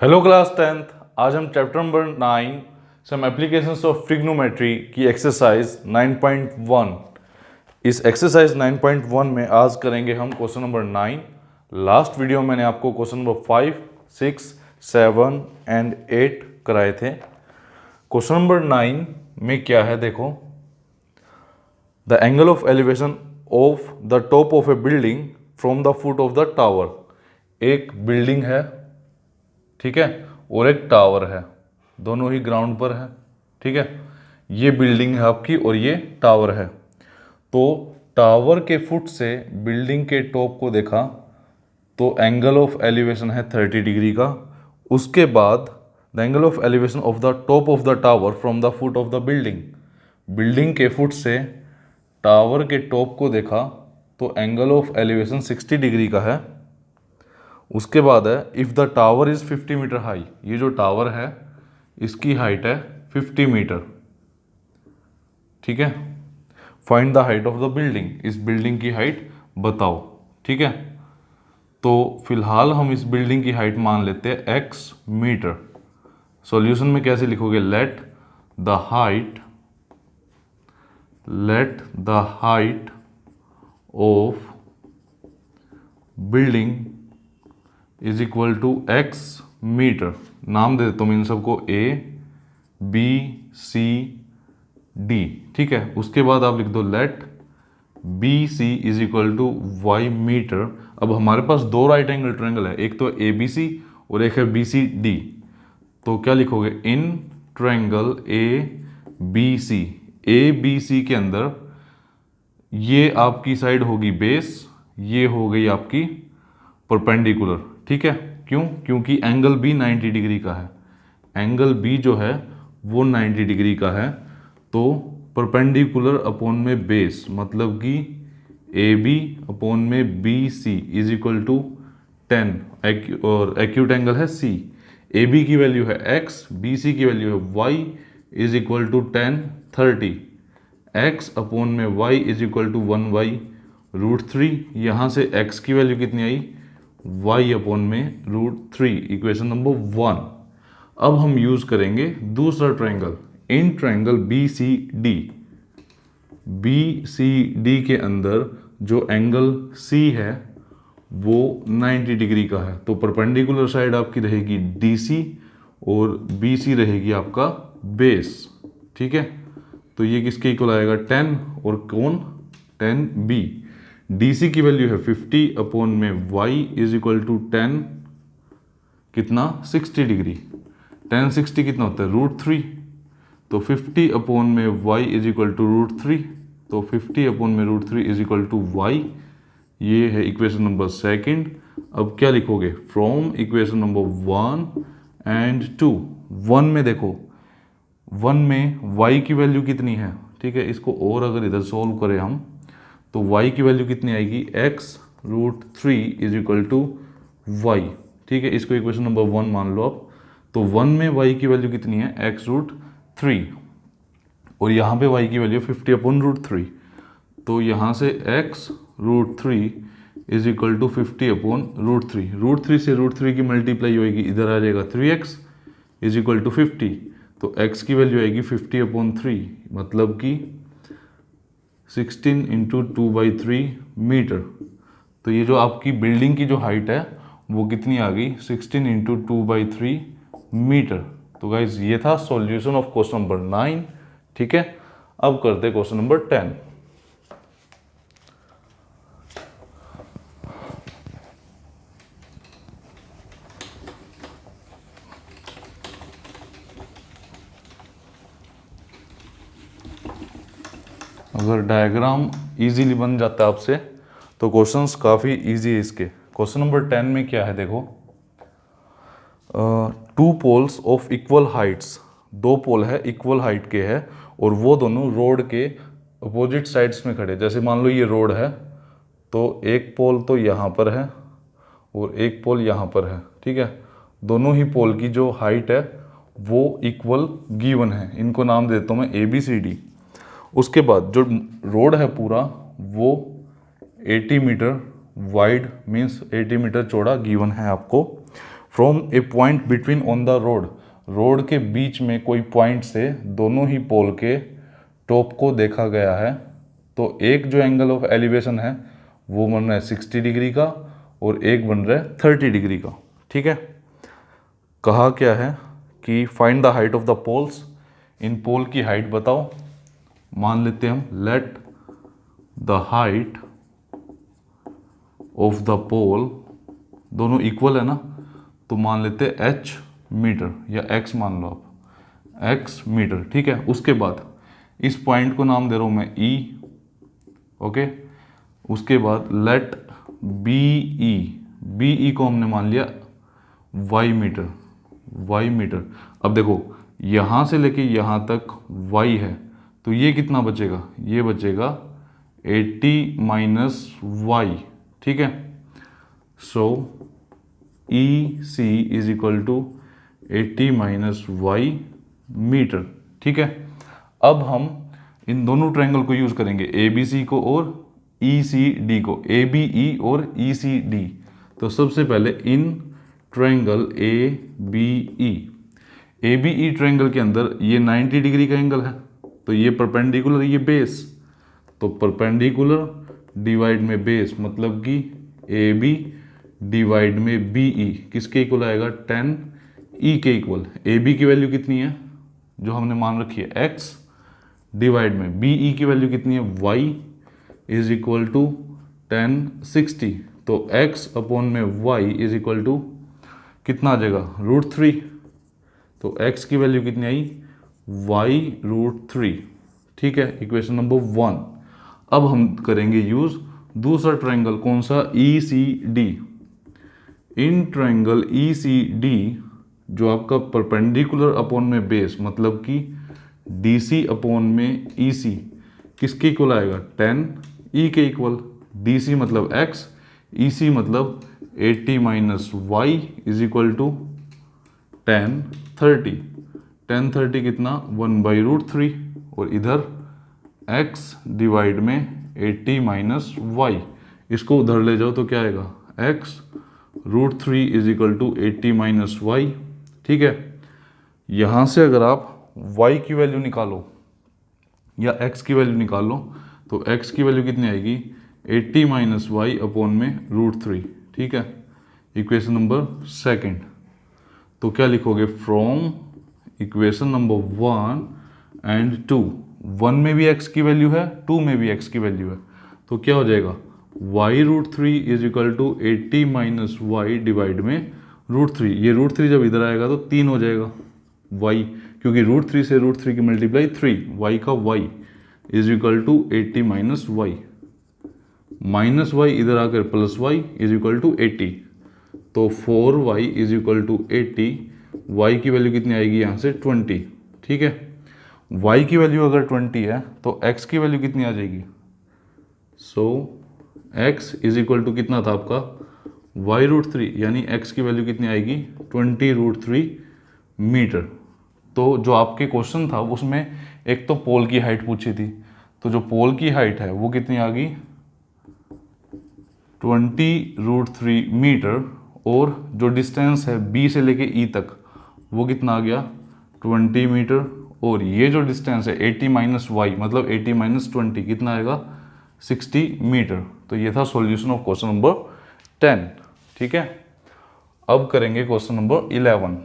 Hello class 10th। आज हम chapter number 9 some applications of trigonometry की एक्सरसाइज 9.1। इस एक्सरसाइज 9.1 में आज करेंगे हम क्वेश्चन नंबर 9। लास्ट वीडियो मैंने आपको क्वेश्चन नंबर 5, 6, 7 एंड 8 कराए थे। क्वेश्चन नंबर 9 में क्या है देखो, the angle of elevation of the top of A building from the foot of the tower. एक बिल्डिंग है, ठीक है, और एक टावर है, दोनों ही ग्राउंड पर है, ठीक है। ये बिल्डिंग है आपकी और ये टावर है। तो टावर के फुट से बिल्डिंग के टॉप को देखा तो एंगल ऑफ एलिवेशन है 30 डिग्री का। उसके बाद the angle of elevation of the top of the tower from the foot of the building, building के फुट से टावर के टॉप को देखा तो एंगल ऑफ एलिवेशन 60 डिग्री का है। उसके बाद है if the tower is 50 metre high, ये जो टावर है इसकी हाइट है 50 मीटर, ठीक है। Find the height of the building, इस बिल्डिंग की हाइट बताओ, ठीक है। तो फिलहाल हम इस बिल्डिंग की हाइट मान लेते हैं x मीटर। सॉल्यूशन में कैसे लिखोगे, let the height of building is equal to x metre. नाम दे देता हूँ इन सबको A, B, C, D, ठीक है। उसके बाद आप लिख दो let B C is equal to Y metre. अब हमारे पास दो राइट एंगल ट्रायंगल है, एक तो ए बी सी और एक है बी सी डी। तो क्या लिखोगे, in triangle A B C के अंदर ये आपकी साइड होगी बेस, ये हो गई आपकी परपेंडिकुलर, ठीक है। क्यों? क्योंकि एंगल बी 90 डिग्री का है, एंगल बी जो है वो 90 डिग्री का है। तो परपेंडिकुलर अपॉन में बेस, मतलब कि ए बी अपॉन में B C is equal to 10, और एक्यूट एंगल है सी। ए बी की वैल्यू है x, बी सी की वैल्यू है y is equal to 10, 30। x upon में y इज इक्वल टू 1/√3। यहाँ से x की वैल्यू कितनी आई, y अपॉन में √3, इक्वेशन नंबर 1। अब हम यूज करेंगे दूसरा triangle, in triangle B C D के अंदर जो एंगल C है वो 90 डिग्री का है। तो परपेंडिकुलर साइड आपकी रहेगी DC और BC रहेगी आपका बेस, ठीक है। तो ये किसके इक्वल आएगा, 10, और कौन, 10B। DC की वैल्यू है 50 अपॉन में y इज इक्वल टू 10 कितना, 60 डिग्री। 10 60 कितना होता है, √3। तो 50 अपॉन में y इज इक्वल टू √3, तो 50 अपॉन में √3 इज इक्वल टू y। ये है इक्वेशन नंबर 2। अब क्या लिखोगे, फ्रॉम इक्वेशन नंबर 1 एंड 2। 1 में देखो, 1 में y की वैल्यू कितनी है, ठीक है। इसको और अगर इधर सोल्व करें हम तो y की वैल्यू कितनी आएगी, x √3 is equal to y, ठीक है। इसको इक्वेशन नंबर 1 मान लो आप। तो 1 में y की वैल्यू कितनी है, x √3, और यहाँ पे y की वैल्यू 50 अपॉन √3। तो यहाँ से x √3 is equal to 50 upon √3। √3 से √3 की मल्टीप्लाई होगी, इधर आ जाएगा 3x इज इक्वल टू 50। तो x की वैल्यू आएगी 50 अपॉन 3, मतलब कि 16 इंटू 2/3 मीटर। तो ये जो आपकी बिल्डिंग की जो हाइट है वो कितनी आ गई, 16 इंटू 2/3 मीटर। तो गाइज ये था सॉल्यूशन ऑफ क्वेश्चन नंबर 9, ठीक है। अब करते क्वेश्चन नंबर 10। अगर डायग्राम इजीली बन जाता है आपसे तो क्वेश्चंस काफ़ी इजी है इसके। क्वेश्चन नंबर 10 में क्या है देखो, 2 पोल्स ऑफ इक्वल हाइट्स, 2 पोल है इक्वल हाइट के है और वो दोनों रोड के अपोजिट साइड्स में खड़े। जैसे मान लो ये रोड है तो एक पोल तो यहाँ पर है और एक पोल यहाँ पर है, ठीक है। दोनों ही पोल की जो हाइट है वो इक्वल गिवन है, इनको नाम देता हूँ मैं ABCD। उसके बाद जो रोड है पूरा वो 80 मीटर वाइड मीन्स 80 मीटर चौड़ा गिवन है आपको। From A point between on the road, road के बीच में कोई पॉइंट से दोनों ही पोल के टॉप को देखा गया है, तो एक जो एंगल ऑफ एलिवेशन है वो बन रहा है 60 डिग्री का और एक बन रहा है 30 डिग्री का। ठीक है, कहा क्या है कि find the height of the poles, इन पोल की हाइट बताओ। मान लेते हैं हम let the height of the pole, दोनों इक्वल है ना, तो मान लेते हैं h मीटर या x मान लो आप, x मीटर। ठीक है, उसके बाद इस पॉइंट को नाम दे रहा हूं मैं E। ओके, उसके बाद लेट BE को हमने मान लिया y मीटर, y मीटर। अब देखो यहां से लेके यहां तक y है, तो ये कितना बचेगा, ये बचेगा 80 माइनस y। ठीक है, so EC is equal to 80 minus y metre. ठीक है, अब हम इन दोनों ट्रायंगल को यूज करेंगे, ABC को और ECD को, ABE और ECD। तो सबसे पहले इन ट्रायंगल ABE ट्रायंगल के अंदर ये 90 डिग्री का एंगल है, तो ये परपेंडिकुलर, ये बेस, तो परपेंडिकुलर डिवाइड में बेस, मतलब कि AB डिवाइड में BE किसके इक्वल आएगा, 10E के इक्वल। AB की वैल्यू कितनी है जो हमने मान रखी है, x डिवाइड में BE की वैल्यू कितनी है, y इज इक्वल टू 1060। तो x अपॉन में y इज इक्वल टू कितना आ जाएगा, √3। तो x की वैल्यू कितनी आई, y√3। ठीक है, इक्वेशन नंबर 1। अब हम करेंगे यूज दूसरा ट्रायंगल, कौन सा, ECD। इन ट्रायंगल ECD जो आपका परपेंडिकुलर अपॉन में बेस, मतलब कि DC अपॉन में EC किसके इक्वल आएगा, 10E के इक्वल। DC मतलब x, EC मतलब 80 minus y is equal to 1030। 1030 कितना, 1/√3, और इधर x डिवाइड में 80 माइनस y, इसको उधर ले जाओ तो क्या आएगा, x√3 is equal to 80 minus y। ठीक है, यहां से अगर आप y की वैल्यू निकालो या x की वैल्यू निकालो, तो x की वैल्यू कितनी आएगी, 80 माइनस y अपॉन में √3। ठीक है, इक्वेशन नंबर 2। तो क्या लिखोगे, फ्रॉम इक्वेशन नंबर 1 एंड 2, 1 में भी x की वैल्यू है, 2 में भी x की वैल्यू है, तो क्या हो जाएगा, y√3 is equal to 80 minus y divide में √3। ये √3 जब इधर आएगा तो 3 हो जाएगा y, क्योंकि √3 से √3 की मल्टीप्लाई 3, y का y is equal to 80 minus y, minus y इधर आकर plus y is equal to 80। तो 4y is equal to 80, y की वैल्यू कितनी आएगी यहाँ से 20। ठीक है, y की वैल्यू अगर 20 है तो x की वैल्यू कितनी आ जाएगी, सो x इज इक्वल टू कितना था आपका, y√3, यानी x की वैल्यू कितनी आएगी, 20√3 मीटर। तो जो आपके क्वेश्चन था उसमें एक तो पोल की हाइट पूछी थी, तो जो पोल की हाइट है वो कितनी आ गई, 20√3 मीटर, और जो डिस्टेंस है B से लेके E तक वो कितना आ गया, 20 मीटर, और ये जो डिस्टेंस है 80 माइनस वाई मतलब 80 माइनस 20 कितना आएगा, 60 मीटर। तो ये था सॉल्यूशन ऑफ क्वेश्चन नंबर 10। ठीक है, अब करेंगे question number 11।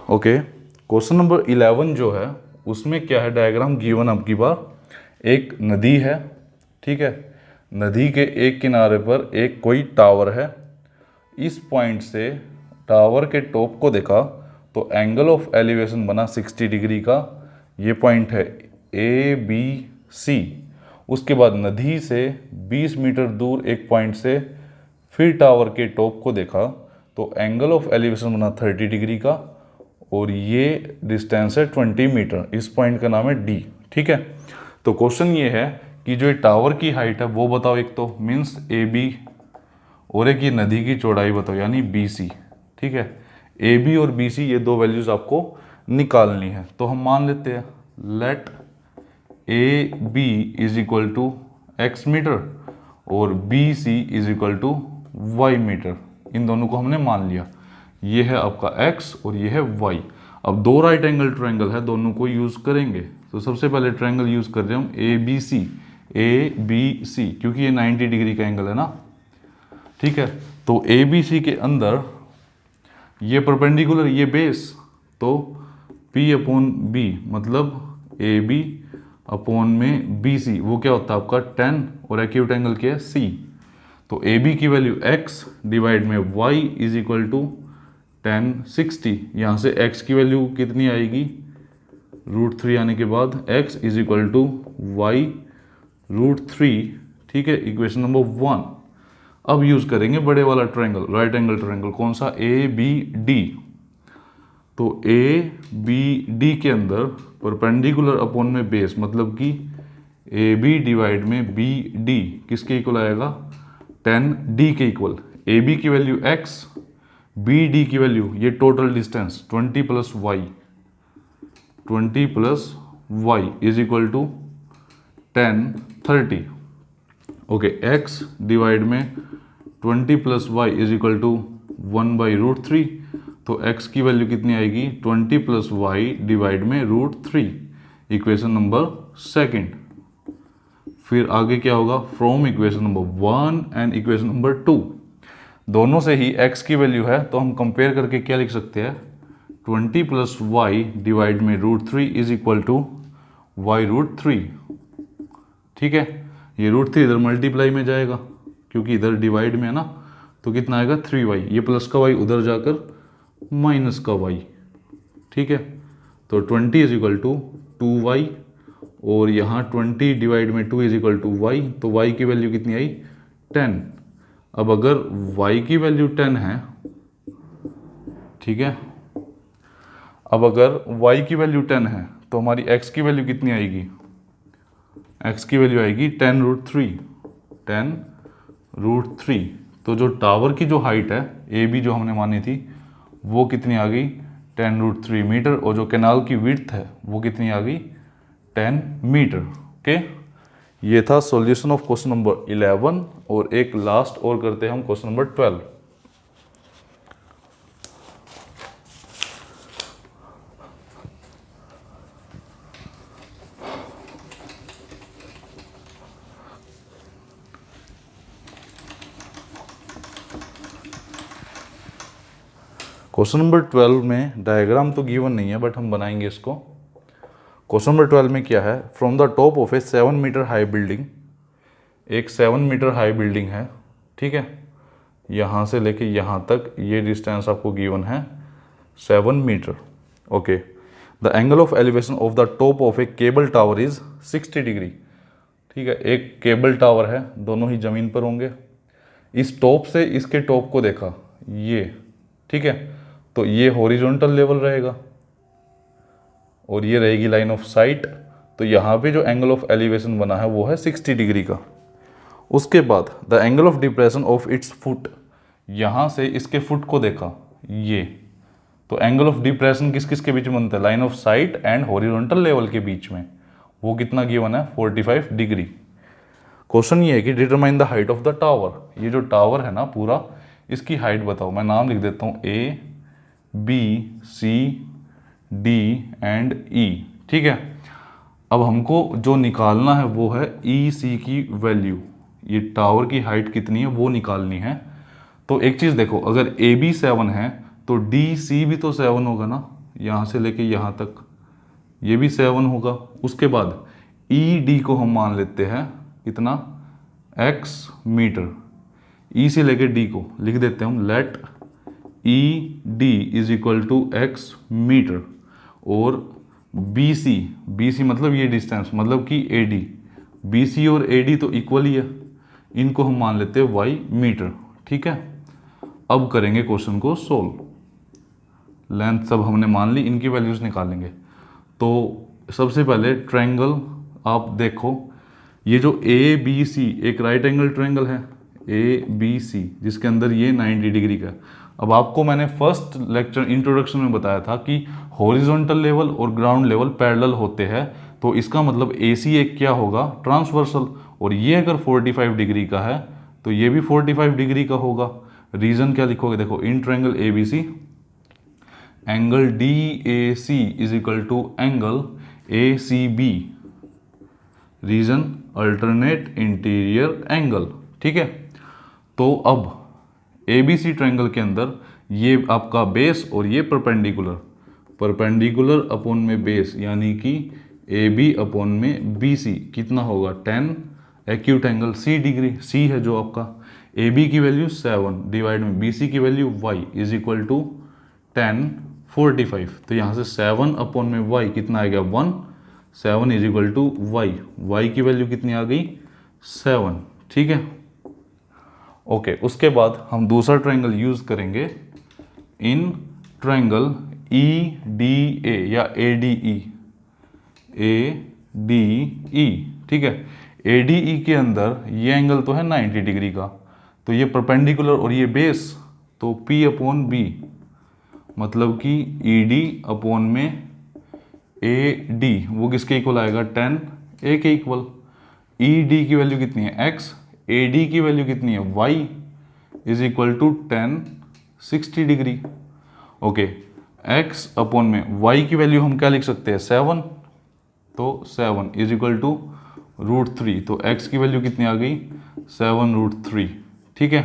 Okay, question number 11 जो है उसमें क्या है, डायग्राम गिवन अब की बार, एक नदी है। ठीक है, नदी के एक किनारे पर एक कोई टावर है। इस पॉइंट से टावर के टॉप को देखा तो एंगल ऑफ एलिवेशन बना 60 डिग्री का। ये पॉइंट है ABC। उसके बाद नदी से 20 मीटर दूर एक पॉइंट से फिर टावर के टॉप को देखा तो एंगल ऑफ एलिवेशन बना 30 डिग्री का, और ये डिस्टेंस है 20 मीटर। इस पॉइंट का नाम है D। ठीक है, तो क्वेश्चन ये है कि जो टावर की हाइट है वो बताओ, एक तो मीन्स AB, और एक ये नदी की चौड़ाई बताओ यानी BC। ठीक है, ए बी और बी सी ये दो वैल्यूज़ आपको निकालनी है। तो हम मान लेते हैं let A B is equal to X metre और B C is equal to Y metre. इन दोनों को हमने मान लिया, ये है आपका x और ये है y। अब दो राइट एंगल ट्रायंगल है, दोनों को यूज़ करेंगे। तो सबसे पहले ट्रायंगल यूज़ कर रहे हैं हम ए बी सी, क्योंकि ये 90 डिग्री का एंगल है ना, ठीक है। तो ए बी सी के अंदर ये परपेंडिकुलर, ये बेस, तो P अपॉन बी मतलब ए बी अपॉन में बी सी, वो क्या होता है आपका 10, और एक्यूट एंगल क्या है C। तो ए बी की वैल्यू x डिवाइड में y इज इक्वल टू 1060। यहाँ से x की वैल्यू कितनी आएगी, √3 आने के बाद x is equal to y √3, ठीक है, इक्वेशन नंबर 1। अब यूज़ करेंगे बड़े वाला ट्रायंगल, राइट एंगल ट्रायंगल, कौन सा, ए बी डी। तो ए बी डी के अंदर परपेंडिकुलर अपॉन में बेस, मतलब कि ए बी डिवाइड में बी डी किसके इक्वल आएगा, 10 डी के इक्वल। ए बी की वैल्यू x, बी डी की वैल्यू, ये total distance 20 plus y is equal to 1030। Okay, x divide में 20 plus y is equal to 1/√3। तो x की वैल्यू कितनी आएगी, 20 प्लस वाई डिवाइड में √3, इक्वेशन नंबर 2। फिर आगे क्या होगा, from equation number 1 and equation number 2, दोनों से ही x की वैल्यू है, तो हम कंपेयर करके क्या लिख सकते हैं, 20 प्लस वाई डिवाइड में √3 इज इक्वल टू y√3, ठीक है। ये √3 इधर मल्टीप्लाई में जाएगा, क्योंकि इधर डिवाइड में है ना, तो कितना आएगा 3y, ये प्लस का y उधर जाकर माइनस का y, ठीक है। तो 20 इज इक्वल टू 2y, और यहाँ 20 डिवाइड में 2 इज इक्वल टू y, तो y की वैल्यू कितनी आई, 10। अब अगर y की वैल्यू 10 है, ठीक है, अब अगर y की वैल्यू 10 है तो हमारी x की वैल्यू कितनी आएगी, x की वैल्यू आएगी 10√3। तो जो टावर की जो हाइट है ए बी जो हमने मानी थी वो कितनी आ गई, 10√3 मीटर, और जो कैनाल की विड्थ है वो कितनी आ गई, 10 मीटर। ओके, ये था सॉल्यूशन ऑफ क्वेश्चन नंबर 11, और एक लास्ट और करते हैं हम क्वेश्चन नंबर 12। क्वेश्चन नंबर 12 में डायग्राम तो गिवन नहीं है, बट हम बनाएंगे इसको। क्वेश्चन नंबर 12 में क्या है, from the top of a 7 metre high building, एक 7 मीटर हाई बिल्डिंग है, ठीक है, यहाँ से लेके यहाँ तक ये डिस्टेंस आपको गिवन है 7 metre. Okay, the angle of elevation of the top of a cable tower is 60 degree, ठीक है। एक केबल टावर है, दोनों ही ज़मीन पर होंगे। इस टॉप से इसके टॉप को देखा, ये, ठीक है, तो ये हॉरिजॉन्टल लेवल रहेगा और ये रहेगी लाइन ऑफ साइट। तो यहाँ पे जो एंगल ऑफ एलिवेशन बना है वो है 60 डिग्री का। उसके बाद the angle of depression of its foot, यहाँ से इसके फुट को देखा, ये, तो एंगल ऑफ डिप्रेशन किस किस के बीच में बनता है, line of site and horizontal level के बीच में, वो कितना गिवन है, 45 डिग्री। क्वेश्चन ये है कि determine the height of the tower, ये जो टावर है ना पूरा, इसकी हाइट बताओ। मैं नाम लिख देता हूँ A B C D and E, ठीक है। अब हमको जो निकालना है वो है EC की वैल्यू, ये टावर की हाइट कितनी है वो निकालनी है। तो एक चीज़ देखो, अगर AB 7 है तो DC भी तो 7 होगा ना, यहाँ से लेके यहाँ तक ये भी 7 होगा। उसके बाद ED को हम मान लेते हैं इतना x मीटर, E से लेके D को लिख देते हैं हम let ED is equal to x metre, और BC मतलब ये डिस्टेंस, मतलब कि AD, BC और AD तो इक्वल ही है, इनको हम मान लेते हैं y मीटर, ठीक है। अब करेंगे क्वेश्चन को सोल्व। लेंथ सब हमने मान ली, इनकी वैल्यूज निकालेंगे। तो सबसे पहले ट्रायंगल आप देखो, ये जो ABC एक राइट एंगल ट्रायंगल है ABC, जिसके अंदर ये 90 डिग्री का, अब आपको मैंने फर्स्ट लेक्चर इंट्रोडक्शन में बताया था कि हॉरिजॉन्टल लेवल और ग्राउंड लेवल पैरेलल होते हैं, तो इसका मतलब AC एक क्या होगा, ट्रांसवर्सल। और ये अगर 45 डिग्री का है तो ये भी 45 डिग्री का होगा। रीजन क्या लिखोगे, देखो in triangle ABC angle DAC is equal to angle ACB, reason alternate interior angle. ठीक है, तो अब ABC ट्रायंगल के अंदर ये आपका बेस और ये परपेंडिकुलर, परपेंडिकुलर अपॉन में बेस यानी कि AB अपॉन में BC कितना होगा 10 acute angle C degree. C है जो आपका, AB की वैल्यू 7 डिवाइड में BC की value Y is equal to 10 45। तो यहाँ से 7 अपॉन में Y कितना आ गया 1, 7 is equal to Y, Y की वैल्यू कितनी आ गई 7। ठीक है, ओके उसके बाद हम दूसरा ट्रायंगल यूज करेंगे इन ट्रायंगल EDA या ADE, ADE। ठीक है, ADE के अंदर ये एंगल तो है 90 डिग्री का, तो ये परपेंडिकुलर और ये बेस, तो P अपॉन B मतलब कि ED अपॉन में AD वो किसके इक्वल आएगा 10 A के इक्वल। ED की वैल्यू कितनी है X, AD की वैल्यू कितनी है Y is equal to 10 60 degree. Okay, X upon में Y की वैल्यू हम क्या लिख सकते हैं 7, तो 7 इज इक्वल टू √3, तो X की वैल्यू कितनी आ गई 7√3। ठीक है,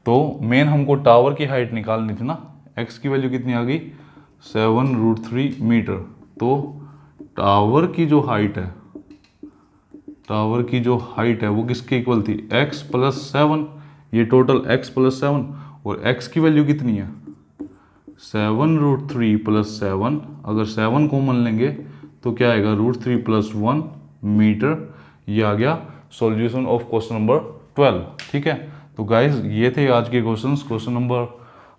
तो मेन हमको टावर की हाइट निकालनी थी ना, X की वैल्यू कितनी आ गई 7√3 मीटर। तो टावर की जो हाइट है, टावर की जो हाइट है वो किसके इक्वल थी x प्लस 7, ये टोटल x प्लस 7 और x की वैल्यू कितनी है 7√3 प्लस 7, अगर 7 कॉमन लेंगे तो क्या आएगा √3 प्लस 1 मीटर। ये आ गया सॉल्यूशन ऑफ क्वेश्चन नंबर 12। ठीक है, तो गाइज ये थे आज के क्वेश्चंस। क्वेश्चन नंबर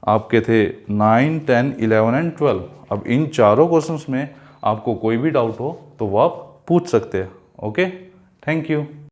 आपके थे 9, 10, 11 एंड 12। अब इन चारों क्वेश्चंस में आपको कोई भी डाउट हो तो वो आप पूछ सकते हैं। Okay, thank you.